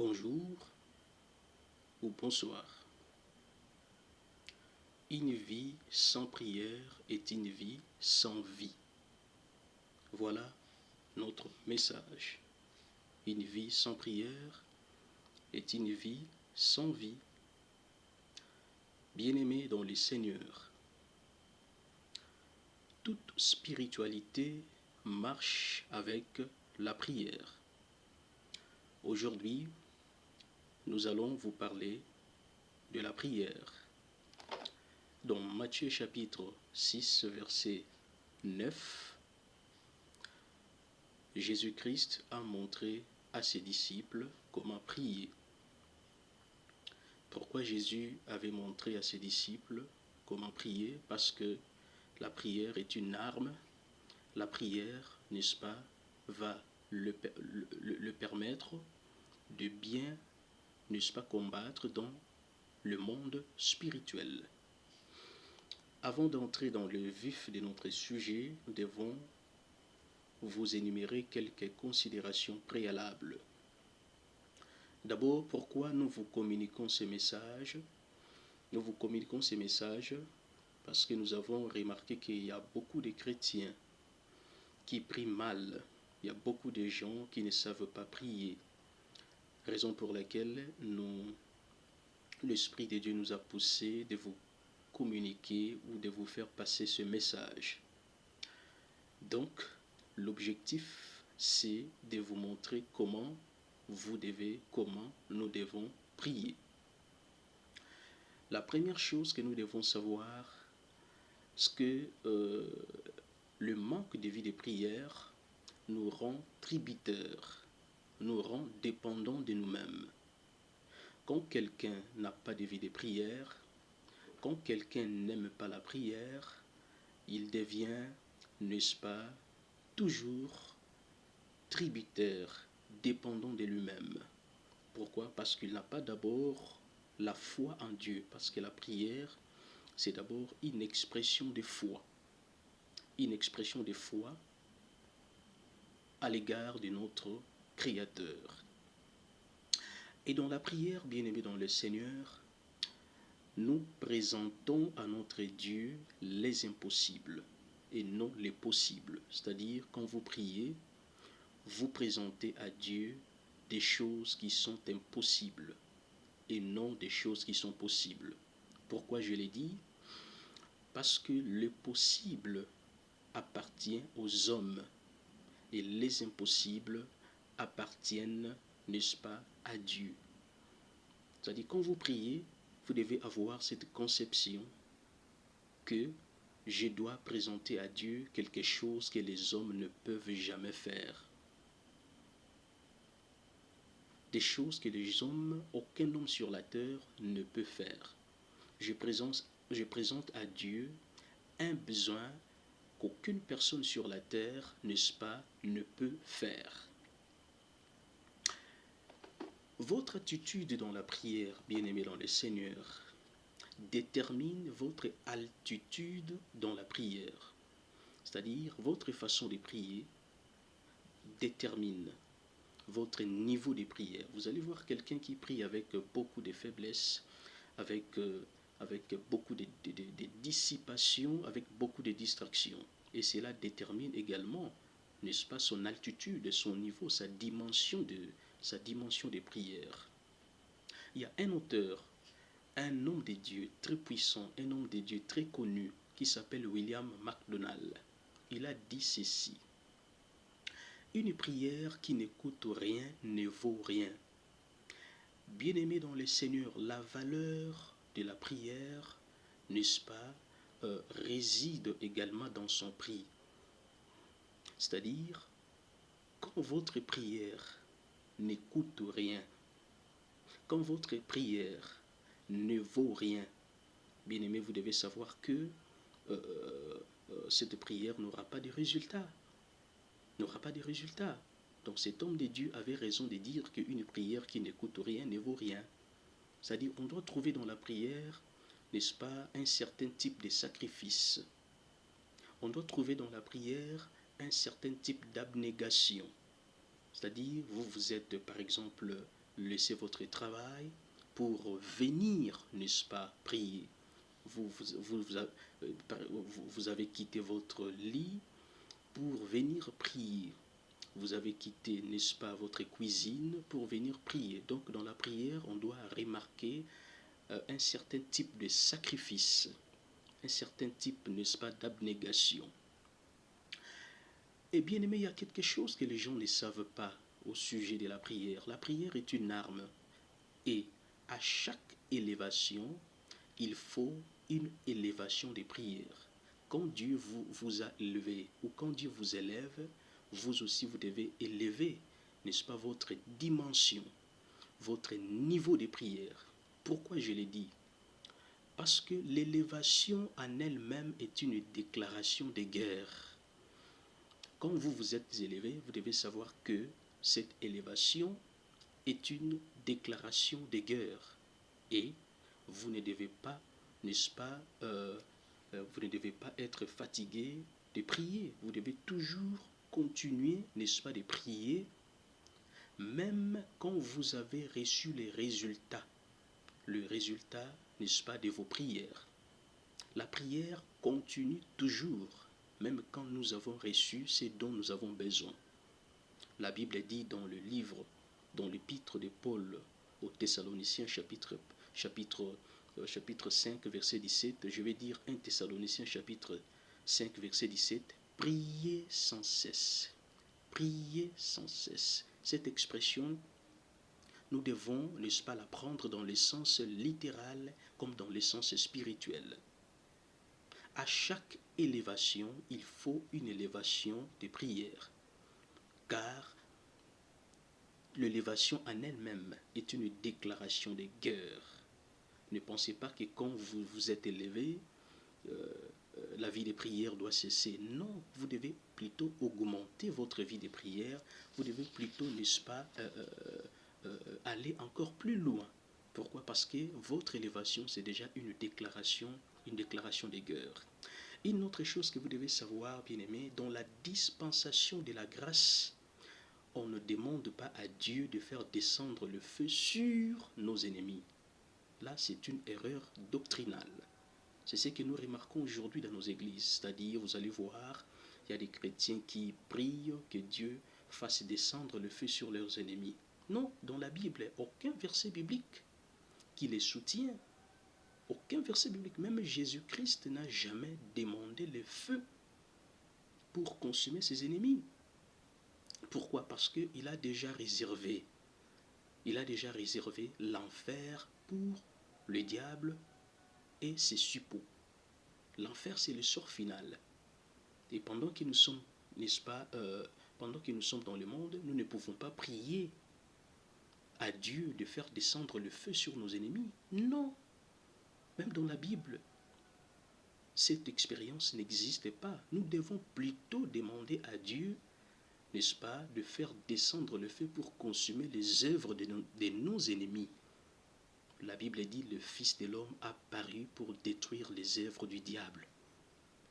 Bonjour ou bonsoir. Une vie sans prière est une vie sans vie. Voilà notre message. Une vie sans prière est une vie sans vie. Bien-aimés dans le Seigneur, toute spiritualité marche avec la prière. Aujourd'hui, nous allons vous parler de la prière. Dans Matthieu chapitre 6, verset 9, Jésus-Christ a montré à ses disciples comment prier. Pourquoi Jésus avait montré à ses disciples comment prier? Parce que la prière est une arme. La prière, n'est-ce pas, va le permettre de bien, n'est-ce pas, combattre dans le monde spirituel. Avant d'entrer dans le vif de notre sujet, nous devons vous énumérer quelques considérations préalables. D'abord, pourquoi nous vous communiquons ces messages? Nous vous communiquons ces messages parce que nous avons remarqué qu'il y a beaucoup de chrétiens qui prient mal. Il y a beaucoup de gens qui ne savent pas prier. Raison pour laquelle l'Esprit de Dieu nous a poussé de vous communiquer ou de vous faire passer ce message. Donc, l'objectif, c'est de vous montrer comment nous devons prier. La première chose que nous devons savoir, c'est que le manque de vie de prière nous rend tributaires, nous rend dépendants de nous-mêmes. Quand quelqu'un n'a pas de vie de prière, quand quelqu'un n'aime pas la prière, il devient, n'est-ce pas, toujours tributaire, dépendant de lui-même. Pourquoi? Parce qu'il n'a pas d'abord la foi en Dieu. Parce que la prière, c'est d'abord une expression de foi. Une expression de foi à l'égard de notre Créateur. Et dans la prière, bien-aimés dans le Seigneur, nous présentons à notre Dieu les impossibles et non les possibles. C'est-à-dire, quand vous priez, vous présentez à Dieu des choses qui sont impossibles et non des choses qui sont possibles. Pourquoi je l'ai dit? Parce que le possible appartient aux hommes et les impossibles appartiennent, n'est-ce pas, à Dieu. C'est-à-dire, quand vous priez, vous devez avoir cette conception que je dois présenter à Dieu quelque chose que les hommes ne peuvent jamais faire. Des choses que les hommes, aucun homme sur la terre ne peut faire. Je présente à Dieu un besoin qu'aucune personne sur la terre, n'est-ce pas, ne peut faire. Votre attitude dans la prière, bien-aimé dans le Seigneur, détermine votre altitude dans la prière. C'est-à-dire, votre façon de prier détermine votre niveau de prière. Vous allez voir quelqu'un qui prie avec beaucoup de faiblesse, avec beaucoup de dissipation, avec beaucoup de distractions. Et cela détermine également, n'est-ce pas, son altitude, son niveau, sa dimension de prière. Il y a un auteur, un homme de Dieu très puissant, un homme de Dieu très connu, qui s'appelle William MacDonald. Il a dit ceci: une prière qui ne coûte rien ne vaut rien. Bien-aimé dans le Seigneur, la valeur de la prière, n'est-ce pas, réside également dans son prix. C'est-à-dire, quand votre prière ne coûte rien, quand votre prière ne vaut rien, bien-aimé, vous devez savoir que cette prière n'aura pas de résultat. N'aura pas de résultat. Donc cet homme de Dieu avait raison de dire qu'une prière qui ne coûte rien ne vaut rien. C'est-à-dire, on doit trouver dans la prière, n'est-ce pas, un certain type de sacrifice. On doit trouver dans la prière un certain type d'abnégation. C'est-à-dire, vous êtes par exemple laissé votre travail pour venir, n'est-ce pas, prier. Vous avez quitté votre lit pour venir prier. Vous avez quitté, n'est-ce pas, votre cuisine pour venir prier. Donc dans la prière, on doit remarquer un certain type de sacrifice, un certain type, n'est-ce pas, d'abnégation. Et bien aimé, il y a quelque chose que les gens ne savent pas au sujet de la prière. La prière est une arme. Et à chaque élévation, il faut une élévation des prières. Quand Dieu vous a élevé ou quand Dieu vous élève, vous aussi vous devez élever, n'est-ce pas, votre dimension, votre niveau de prière. Pourquoi je l'ai dit? Parce que l'élévation en elle-même est une déclaration de guerre. Quand vous vous êtes élevé, vous devez savoir que cette élévation est une déclaration de guerre. Et vous ne devez pas, n'est-ce pas, vous ne devez pas être fatigué de prier. Vous devez toujours continuer, n'est-ce pas, de prier, même quand vous avez reçu les résultats. Le résultat, n'est-ce pas, de vos prières. La prière continue toujours, même quand nous avons reçu ce dont nous avons besoin. La Bible dit dans le livre, dans l'épître de Paul aux Thessaloniciens, chapitre 5, verset 17, je vais dire 1 Thessaloniciens, chapitre 5, verset 17, priez sans cesse. Priez sans cesse. Cette expression, nous devons, n'est-ce pas, la prendre dans le sens littéral comme dans le sens spirituel. À chaque élévation, il faut une élévation de prière, car l'élévation en elle-même est une déclaration de guerre. Ne pensez pas que quand vous vous êtes élevé, la vie de prière doit cesser. Non, vous devez plutôt augmenter votre vie de prière. Vous devez plutôt, n'est-ce pas, aller encore plus loin. Pourquoi? Parce que votre élévation, c'est déjà une déclaration de guerre. Une autre chose que vous devez savoir, bien-aimés, dans la dispensation de la grâce, on ne demande pas à Dieu de faire descendre le feu sur nos ennemis. Là, c'est une erreur doctrinale. C'est ce que nous remarquons aujourd'hui dans nos églises. C'est-à-dire, vous allez voir, il y a des chrétiens qui prient que Dieu fasse descendre le feu sur leurs ennemis. Non, dans la Bible, aucun verset biblique qui les soutient. Aucun verset biblique, même Jésus-Christ n'a jamais demandé le feu pour consumer ses ennemis. Pourquoi? Parce qu'il a déjà réservé. Il a déjà réservé l'enfer pour le diable et ses suppôts. L'enfer, c'est le sort final. Et pendant que nous sommes, n'est-ce pas, pendant que nous sommes dans le monde, nous ne pouvons pas prier à Dieu de faire descendre le feu sur nos ennemis. Non. Même dans la Bible, cette expérience n'existe pas. Nous devons plutôt demander à Dieu, n'est-ce pas, de faire descendre le feu pour consumer les œuvres de nos ennemis. La Bible dit, le Fils de l'homme a paru pour détruire les œuvres du diable.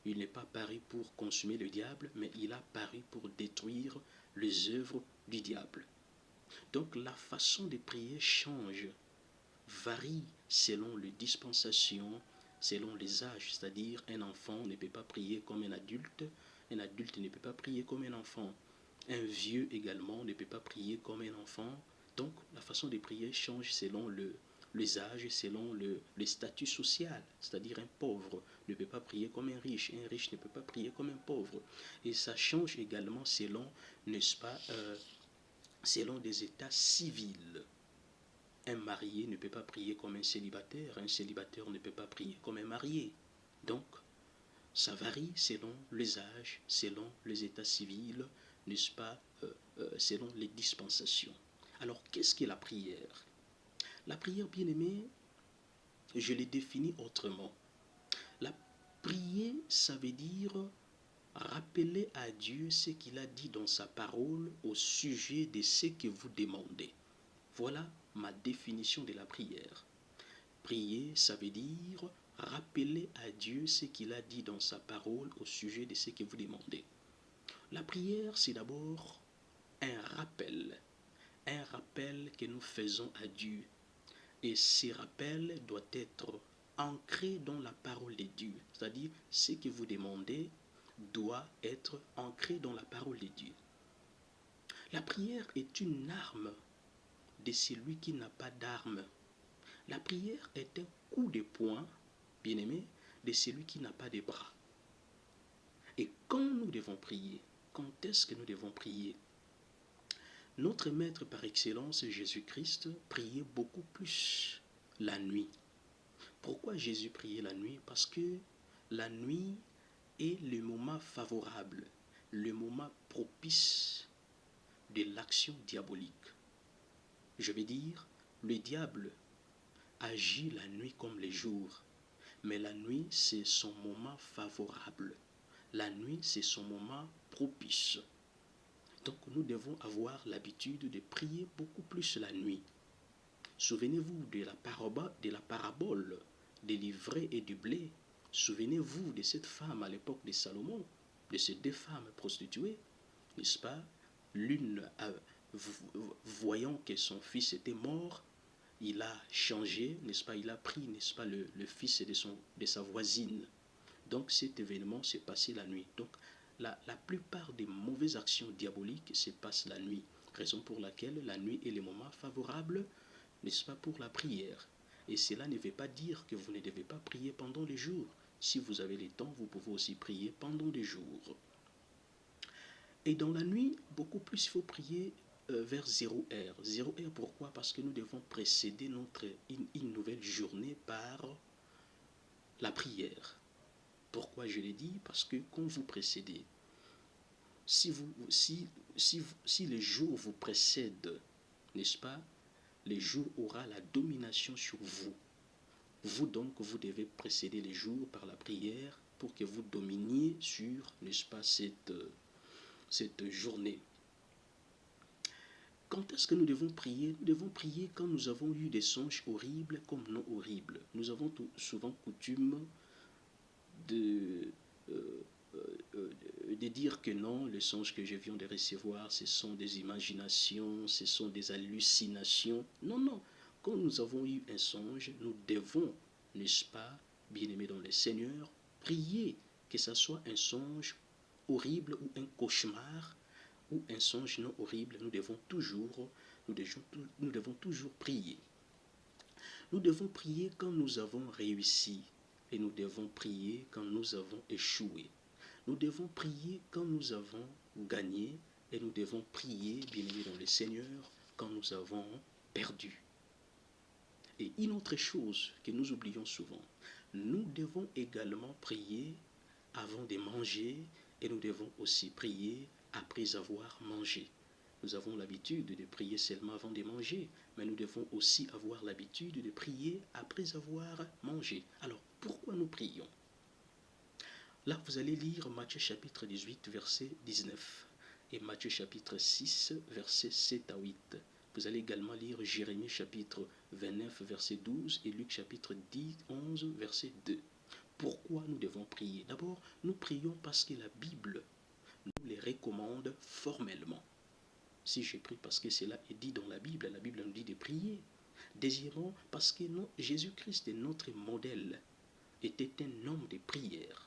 Il n'est pas paru pour consumer le diable, mais il a paru pour détruire les œuvres du diable. Donc la façon de prier change, varie selon les dispensations, selon les âges. C'est-à-dire, un enfant ne peut pas prier comme un adulte ne peut pas prier comme un enfant. Un vieux également ne peut pas prier comme un enfant. Donc la façon de prier change selon les âges, selon le statut social. C'est-à-dire, un pauvre ne peut pas prier comme un riche ne peut pas prier comme un pauvre. Et ça change également selon, n'est-ce pas, selon des états civils. Un marié ne peut pas prier comme un célibataire ne peut pas prier comme un marié. Donc, ça varie selon les âges, selon les états civils, n'est-ce pas, selon les dispensations. Alors, qu'est-ce qu'est la prière? La prière, bien-aimée, je l'ai définie autrement. La prière, ça veut dire rappeler à Dieu ce qu'il a dit dans sa parole au sujet de ce que vous demandez. Voilà ma définition de la prière. Prier, ça veut dire rappeler à Dieu ce qu'il a dit dans sa parole au sujet de ce que vous demandez. La prière, c'est d'abord un rappel un rappel que nous faisons à Dieu. Et ce rappel doit être ancré dans la parole de Dieu. C'est-à-dire, ce que vous demandez doit être ancré dans la parole de Dieu. La prière est une arme de celui qui n'a pas d'arme. La prière est un coup de poing, bien-aimé, de celui qui n'a pas de bras. Et quand nous devons prier, quand est-ce que nous devons prier? Notre maître par excellence, Jésus-Christ, priait beaucoup plus la nuit. Pourquoi Jésus priait la nuit? Parce que la nuit est le moment favorable, le moment propice de l'action diabolique. Je veux dire, le diable agit la nuit comme le jour, mais la nuit, c'est son moment favorable. La nuit, c'est son moment propice. Donc, nous devons avoir l'habitude de prier beaucoup plus la nuit. Souvenez-vous de la parabole des livrets et du blé. Souvenez-vous de cette femme à l'époque de Salomon, de ces deux femmes prostituées, n'est-ce pas? L'une, voyant que son fils était mort, il a changé, n'est-ce pas? Il a pris, n'est-ce pas, le fils de sa voisine. Donc cet événement s'est passé la nuit. Donc la plupart des mauvaises actions diaboliques se passent la nuit. Raison pour laquelle la nuit est le moment favorable, n'est-ce pas, pour la prière. Et cela ne veut pas dire que vous ne devez pas prier pendant les jours. Si vous avez le temps, vous pouvez aussi prier pendant les jours. Et dans la nuit, beaucoup plus il faut prier vers 0 heure. 0 heure, pourquoi? Parce que nous devons précéder une nouvelle journée par la prière. Pourquoi je l'ai dit? Parce que quand vous précédez, si les jours vous précèdent, n'est-ce pas, les jours aura la domination sur vous. Vous donc, vous devez précéder les jours par la prière pour que vous dominiez sur, n'est-ce pas, cette journée. Quand est-ce que nous devons prier? Nous devons prier quand nous avons eu des songes horribles comme non horribles. Nous avons souvent coutume de dire que non, les songes que je viens de recevoir, ce sont des imaginations, ce sont des hallucinations. Non, non. Quand nous avons eu un songe, nous devons, n'est-ce pas, bien-aimés dans le Seigneur, prier que ce soit un songe horrible ou un cauchemar ou un songe non horrible. Nous devons toujours prier. Nous devons prier quand nous avons réussi et nous devons prier quand nous avons échoué. Nous devons prier quand nous avons gagné et nous devons prier, bien-aimés dans le Seigneur, quand nous avons perdu. Et une autre chose que nous oublions souvent, nous devons également prier avant de manger et nous devons aussi prier après avoir mangé. Nous avons l'habitude de prier seulement avant de manger, mais nous devons aussi avoir l'habitude de prier après avoir mangé. Alors, pourquoi nous prions? Là, vous allez lire Matthieu chapitre 18, verset 19 et Matthieu chapitre 6, verset 7 à 8. Vous allez également lire Jérémie chapitre 29, verset 12 et Luc chapitre 11, verset 2. Pourquoi nous devons prier? D'abord, nous prions parce que la Bible nous les recommande formellement. Si je prie parce que cela est dit dans la Bible nous dit de prier. Deuxièmement, parce que Jésus-Christ est notre modèle, était un homme de prière.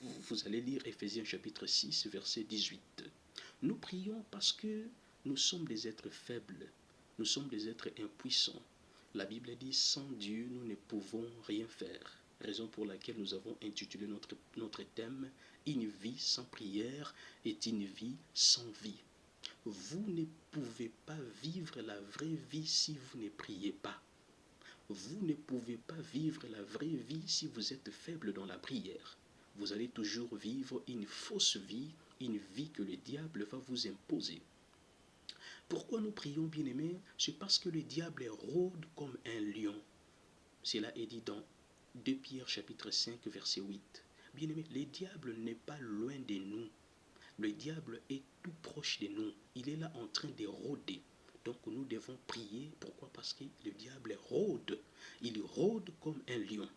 Vous allez lire Éphésiens chapitre 6, verset 18. Nous prions parce que nous sommes des êtres faibles, nous sommes des êtres impuissants. La Bible dit, sans Dieu, nous ne pouvons rien faire. Raison pour laquelle nous avons intitulé notre thème, une vie sans prière est une vie sans vie. Vous ne pouvez pas vivre la vraie vie si vous ne priez pas. Vous ne pouvez pas vivre la vraie vie si vous êtes faible dans la prière. Vous allez toujours vivre une fausse vie, une vie que le diable va vous imposer. Pourquoi nous prions, bien-aimés? C'est parce que le diable rôde comme un lion. Cela est dit dans 2 Pierre chapitre 5, verset 8. Bien-aimés, le diable n'est pas loin de nous. Le diable est tout proche de nous. Il est là en train de rôder. Donc nous devons prier. Pourquoi? Parce que le diable rôde. Il rôde comme un lion.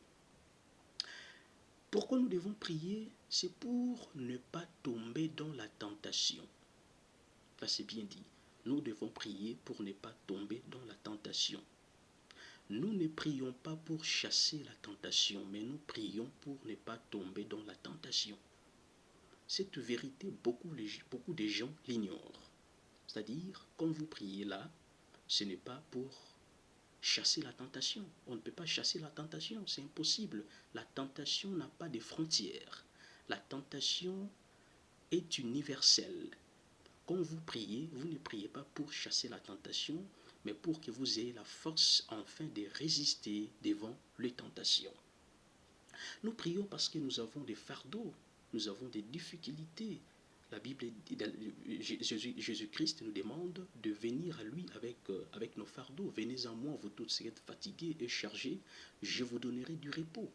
Pourquoi nous devons prier? C'est pour ne pas tomber dans la tentation. Là, c'est bien dit. nous devons prier pour ne pas tomber dans la tentation. Nous ne prions pas pour chasser la tentation, mais nous prions pour ne pas tomber dans la tentation. Cette vérité, beaucoup de gens l'ignorent. C'est-à-dire, quand vous priez là, ce n'est pas pour chasser la tentation. On ne peut pas chasser la tentation, c'est impossible. La tentation n'a pas de frontières. La tentation est universelle. Quand vous priez, vous ne priez pas pour chasser la tentation, mais pour que vous ayez la force enfin de résister devant les tentations. Nous prions parce que nous avons des fardeaux, nous avons des difficultés. La Bible, Jésus-Christ nous demande de venir à lui avec nos fardeaux. Venez à moi, vous tous qui êtes fatigués et chargés, je vous donnerai du repos.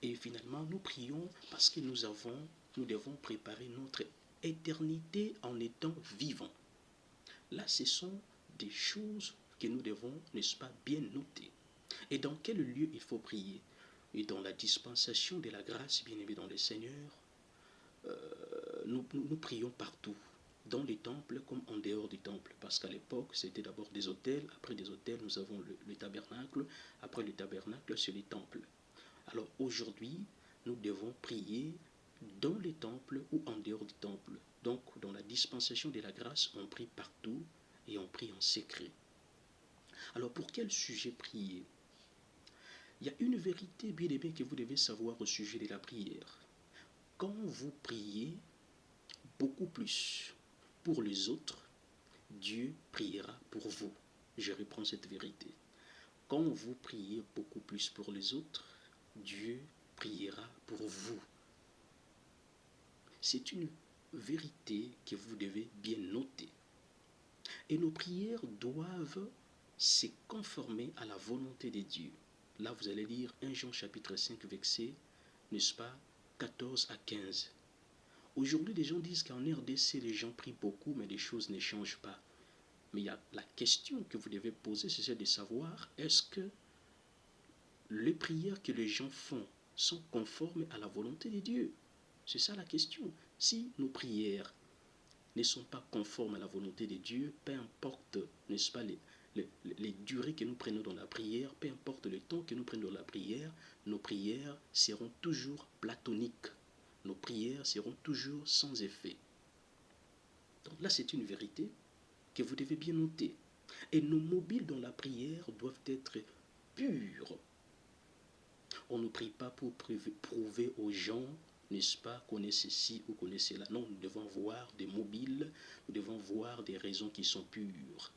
Et finalement, nous prions parce que nous devons préparer notre éternité en étant vivants. Là, ce sont des choses que nous devons, n'est-ce pas, bien noter. Et dans quel lieu il faut prier? Et dans la dispensation de la grâce, bien aimé dans le Seigneur, nous prions partout, dans les temples comme en dehors des temples, parce qu'à l'époque, c'était d'abord des autels, après des autels, nous avons le tabernacle, après le tabernacle, c'est les temples. Alors aujourd'hui, nous devons prier dans les temples ou en dehors du temple. Donc, dans la dispensation de la grâce, on prie partout et on prie en secret. Alors, pour quel sujet prier? Il y a une vérité bien aimée que vous devez savoir au sujet de la prière. Quand vous priez beaucoup plus pour les autres, Dieu priera pour vous. Je reprends cette vérité. Quand vous priez beaucoup plus pour les autres, Dieu priera pour vous. C'est une vérité que vous devez bien noter. Et nos prières doivent se conformer à la volonté de Dieu. Là, vous allez lire 1 Jean chapitre 5, verset, n'est-ce pas, 14 à 15. Aujourd'hui, les gens disent qu'en RDC, les gens prient beaucoup, mais les choses ne changent pas. Mais il y a la question que vous devez poser, c'est celle de savoir, est-ce que les prières que les gens font sont conformes à la volonté de Dieu? C'est ça la question. Si nos prières ne sont pas conformes à la volonté de Dieu, peu importe, n'est-ce pas, les durées que nous prenons dans la prière, peu importe le temps que nous prenons dans la prière, nos prières seront toujours platoniques. Nos prières seront toujours sans effet. Donc là, c'est une vérité que vous devez bien noter. Et nos mobiles dans la prière doivent être purs. On ne prie pas pour prouver aux gens, n'est-ce pas, qu'on est ceci ou qu'on est cela. Non, nous devons voir des mobiles, nous devons voir des raisons qui sont pures.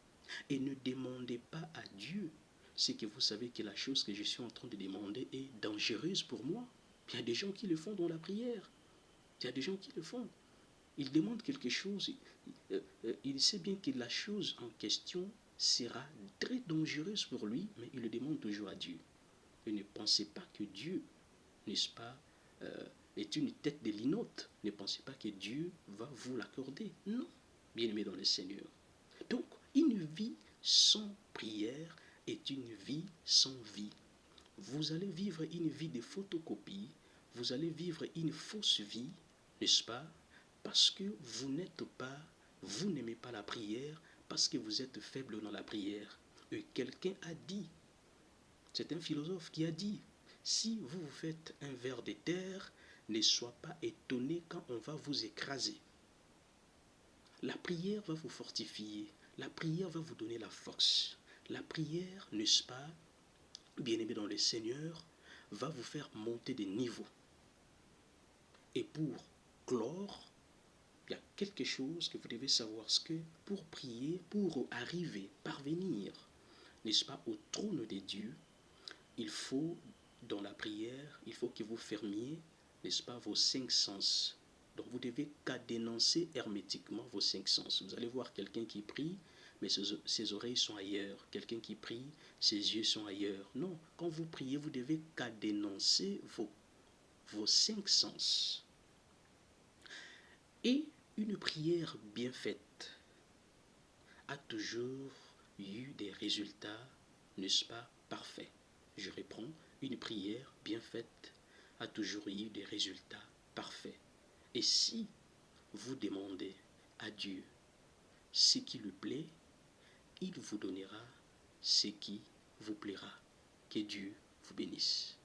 Et ne demandez pas à Dieu ce que vous savez que la chose que je suis en train de demander est dangereuse pour moi. Il y a des gens qui le font dans la prière. Il y a des gens qui le font. Il demande quelque chose, il sait bien que la chose en question sera très dangereuse pour lui, mais il le demande toujours à Dieu. Et ne pensez pas que Dieu, n'est-ce pas, est une tête de linotte. Ne pensez pas que Dieu va vous l'accorder. Non, bien-aimé dans le Seigneur. Donc, une vie sans prière est une vie sans vie. Vous allez vivre une vie de photocopie, vous allez vivre une fausse vie, n'est-ce pas? Parce que vous n'aimez pas la prière, parce que vous êtes faible dans la prière. Et quelqu'un a dit, c'est un philosophe qui a dit, si vous vous faites un ver de terre, ne soyez pas étonné quand on va vous écraser. La prière va vous fortifier, la prière va vous donner la force. La prière, n'est-ce pas, bien-aimé dans le Seigneur, va vous faire monter des niveaux. Et pour clore, il y a quelque chose que vous devez savoir, c'est que pour prier, pour arriver, parvenir, n'est-ce pas, au trône de Dieu, il faut, dans la prière, il faut que vous fermiez, n'est-ce pas, vos 5 sens. Donc vous devez cadenancer hermétiquement vos 5 sens. Vous allez voir quelqu'un qui prie, mais ses oreilles sont ailleurs. Quelqu'un qui prie, ses yeux sont ailleurs. Non, quand vous priez, vous devez cadenancer vos 5 sens. Et une prière bien faite a toujours eu des résultats, n'est-ce pas, parfaits. Je reprends, une prière bien faite a toujours eu des résultats parfaits. Et si vous demandez à Dieu ce qui lui plaît, il vous donnera ce qui vous plaira. Que Dieu vous bénisse.